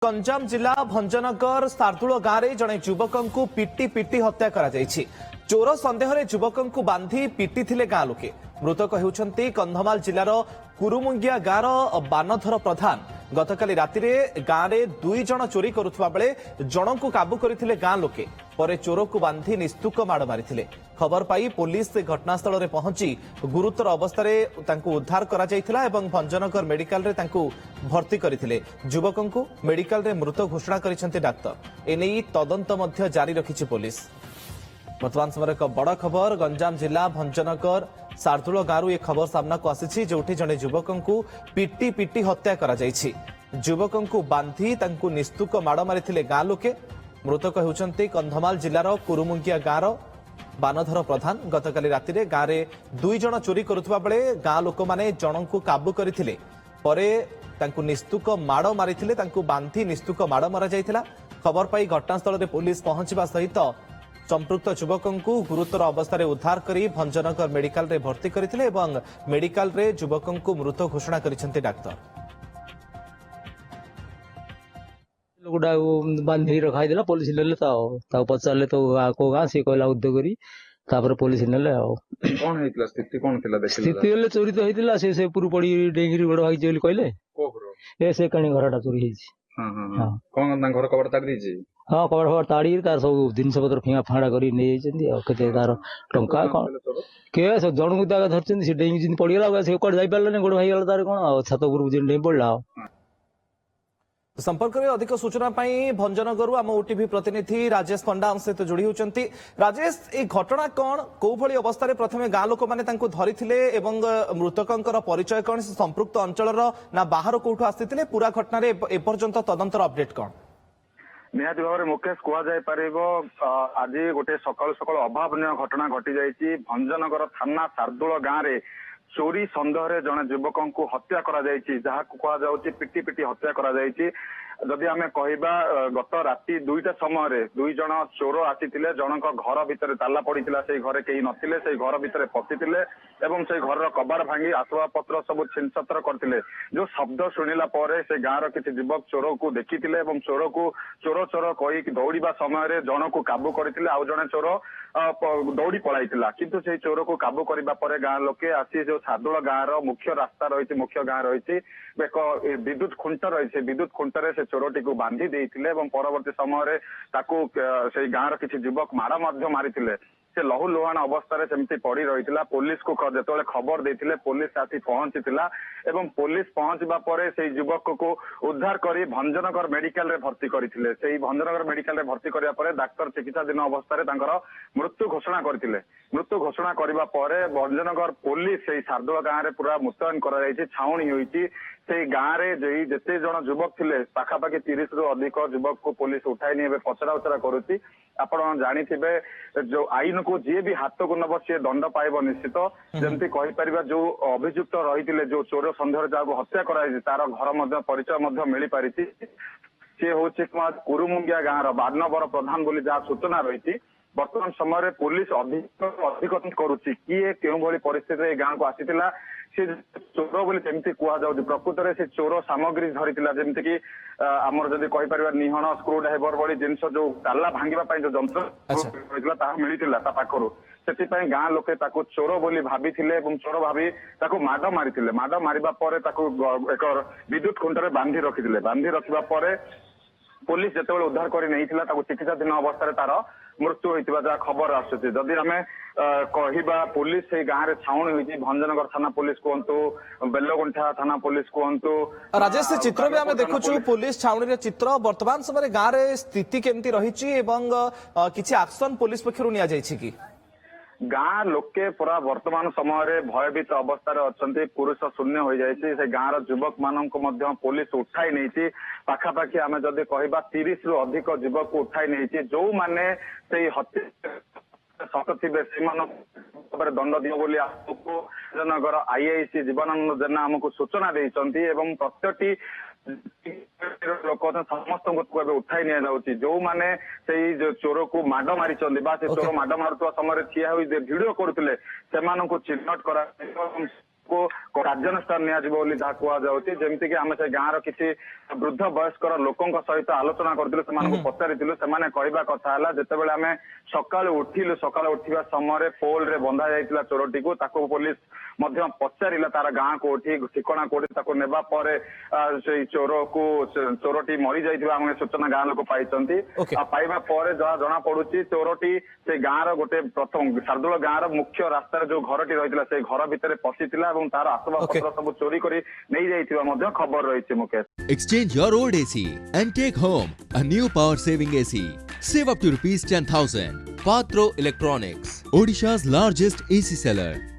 गंजाम जिला भंजनगर सार्दुल गांव में जड़े युवक को पिटी पिटी हत्या करा जायछि। चोर सन्देह युवक को बांधी पिटी थिले गां लोके। मृतक होउछन्ति कंधमाल जिलार कुरुमुंगिया गांव बानधर प्रधान। गतकाली राति गांव में 2 जण चोरी करुवा बेले जण को काबू करथिले गां लोके। परे चोर को बांधी निस्तुक माड़ मारिथिले। खबर पाई पुलिस घटनास्थल में पहुंची गुरुतर अवस्था उद्धार करा जायथिला एवं भंजनगर मेडिकल रे तांकू भर्ती करथिले। युवक को मेडिकल रे मृत घोषणा करिसेंति डाक्टर। एने तदंत मध्य जारी रखिछि पुलिस। वर्तमान समय एक बड़ खबर गंजाम जिला भंजनगर सार्दुल गांव ये खबर सामना को आसी जोठी जड़े युवक को पिटी पिटी हत्या करा जायछि। युवक को बांधी तांकू निस्तुक माड़ मारिथिले गां लोके। मृतक होउछन्ति कंधमाल जिलार कुरुमुंगिया गांव बानधर प्रधान। गतकाली राति गांव में 2 जण चोरी करुवा बेले गां लोक माने जण को काबू करथिले। परे तांकू निस्तुक माड़ मारिथिले। तांकू बांधी निस्तुक माड़ मारा जायथिला। खबर पाई घटनास्थल में पुलिस पहुंचवा सहित संपृक्त युवक को गुरुतर अवस्था उद्धार करी भंजनगर मेडिकल रे भर्ती करथिले एवं मेडिकल रे युवक को मृत घोषणा करिसेंति डाक्टर। लोगडा बांधी रखाई पुलिस नेले पचारे तो को गाँ सी कहला उद्योगरी पुलिस नेले कौन हेतला स्थिति कौन थिला देखिला स्थिति हेले चोरी तो हेतिला से पुरु पड़ी डेंगिरी गोड़ भाई बोली कहले ए से कणी घरटा चोरी हेछि। हां हां कौन ना घर कबर ताक दीजी। हाँ कबर फबर ताड़ी तार सब जिनस पत्र फिंगा फाड़ा करी नै जंदी और केते तार टंका कोन के सब जण को दागा धरचंदी से डेंगी जिन पड़ीला से कोड जाई पारला ने गोड़ भाई गला तार कोन छात ऊपर जिन डें पड़ला। संपर्क में अधिक सूचना पाई भंजनगर आम ओटीवी प्रतिनिधि राजेश पंडा हम सहित जोड़ी होती। राजेश ये घटना कौन कौ भली अवस्था प्रथम गाँ लोक मैंने धरी एवं मृतकर परिचय कौन संपृक्त अंचल ना बाहर कौटू आसी पूरा घटना एपर्यंत तदंतर अपडेट कौन? निहाती भाव में मुकेश कहुपर आज गोटे सकाल सकाल अभावन घटना घटी जाइए। भंजनगर थाना सार्दुल गाँव में चोरी सन्देह जड़े युवक को हत्या करा जायछि, जहाँ कहुछि पिटी पिटी हत्या करा जायछि। जदि आमे कहबा गत राति 2टा समय 2 जण चोर आसीथिले। जनक घर भितर ताला पड़ीथिला, से घरे केही नथिले, से घर भितर पशिथिले एवं से घर कबाड़ भांगी आसबाब पत्र सब छिनछत्र करथिले। जो शब्द शुणिला परे से गाँव किसी युवक चोर को देखिथिले एवं चोर को चोर चोर कही दौड़िबा समय जन को काबू करथिले। आउ जणे चोर दौड़ी पलाइथिला, किंतु से चोर को काबू करबा परे गाँव लोके आसी जो सार्दुल गाँव मुख्य रास्ता रही मुख्य गाँ रही एक विद्युत खुंट रही विद्युत खुंटरे से चोरटी को बांधी देइथिले एवं परवर्ती समय से गाँव किसी युवक माड़ मारिथिले। से लहु लुहाण अवस्था सेमती पड़ी रही। पुलिस को जो खबर देते पुलिस आसी पहुंची एवं पुलिस पहुंचवा पर से युवक को उद्धार कर भंजनगर मेडिकल रे भर्ती करथिले। से भंजनगर मेडिकल रे भर्ती करिया परे डाक्टर चिकित्साधीन अवस्था मृत्यु घोषणा करथिले। मृत्यु घोषणा करबा परे भंजनगर पुलिस से सार्दुल गाँव में पूरा मुतयन करा जायछि, छाउणी होईछि। से गाँव में जेते जण युवक थिले पाखापाखि 30 रु अधिक युवक को पुलिस उठाई नहीं पचरा उचरा करुछि। आपण जानिथिबे जो आईन को जी भी हाथ को नब सी दंड पाइब निश्चित। जमती कहीपर जो अभियुक्त रही जो चोर सन्देह जहाँ हत्या कराई तार घर परिचय मिल पारी। सी हूँ कुरुमुंगिया गाँव बानवर प्रधान बोली जहाँ सूचना रही। वर्तमान समय पुलिस अधिक करुच्ची किए क्यों भली परिस्थिति गाँव को आसीथिला। से चोर बोली सेमती कहुँ प्रकृत में से चोर सामग्री धरी जमीक आमर जदि कहीपर निहण स्क्रू ड्राइवर भली जिनस जो ताला भांगा जो जंत्र मिलता पाखर से गाँ लोके चोर बोली भाभी चोर भाभी माड़ मारी माड़ मारिबा परे एक विद्युत खुंटर बांधी रखिले। बांधी रखा पर पुलिस जिते उद्धार कर चिकित्साधीन अवस्था तार मृत्यु होता जहाँ खबर आसुची। जदि आम कहवा पुलिस से गाँव में छाउणी होती भंजनगर थाना पुलिस कहतु बेलगुंठा थाना पुलिस कहतु। राजेश से चित्र भी आम देखु पुलिस छाउणी चित्र वर्तमान समय गाँव में स्थिति केमती रही किसी एक्शन पुलिस पक्षर नि गाँ लोके पूरा वर्तमान समय भयभीत अवस्था अच्छा पुरुष शून्य हो जाए। से गाँव युवक मानक पुलिस उठाई नहीं पाखापाखि आम जदि कहवा 30 रु अधिक युवक को उठाई नहीं जो माने से हत्या सत थे से दंड दियो बोली आमको जनगर आईआईसी जीवनानंद जेना आमको सूचना देइचंती एवं प्रत्येकटी लोक समस्त उठाई नि जो मैंने से चोर को माड़ मारी चोर माड़ मारुवा समय ठिया भिड करुले से चिन्हट कर ତାଙ୍କୁ କାର୍ଯ୍ୟାନୁଷ୍ଠାନ ନିଆଯିବ ବୋଲି ଯାହା କୁହାଯାଉଛି। ଯେମିତିକି ଆମେ ସେ ଗାଁର କିଛି ବୃଦ୍ଧ ବୟସ୍କର ଲୋକଙ୍କ ସହିତ ଆଲୋଚନା କରିଥିଲୁ, ସେମାନଙ୍କୁ ପଚାରିଥିଲୁ। ସେମାନେ କହିବା କଥା ହେଲା, ଯେତେବେଳେ ଆମେ ସକାଳୁ ଉଠିବା ସମୟରେ ପୋଲରେ ବନ୍ଧା ଯାଇଥିଲା ଚୋରଟିକୁ, ତାକୁ ପୋଲିସ ମଧ୍ୟ ପଚାରିଲା ତାର ଗାଁ କୋଉଠି, ଠିକଣା କୋଉଠି। ତାକୁ ନେବା ପରେ ସେଇ ଚୋରଟି ମରି ଯାଇଥିବା ଆମେ ସୂଚନା ଗାଁ ଲୋକ ପାଇଛନ୍ତି। Okay. ପାଇବା ପରେ ଯାହା ଜଣା ପଡୁଛି, ଚୋରଟି ସେ ଗାଁର ଗୋଟେ ପ୍ରଥମ ଶାର୍ଦୁଳ ଗାଁର ମୁଖ୍ୟ ରାସ୍ତାରେ ଯୋଉ ଘରଟି ରହିଥିଲା ସେଇ ଘର ଭିତରେ ପଶିଥିଲା ଏବଂ ତାର ଆସବାବପତ୍ର ସବୁ ଚୋରି କରି ନେଇଯାଇଥିବା ମଧ୍ୟ ଖବର ରହିଛି। Mukesh, Exchange your old AC and take home a new power saving AC. Save up to rupees 10,000. Patro Electronics, Odisha's largest AC seller.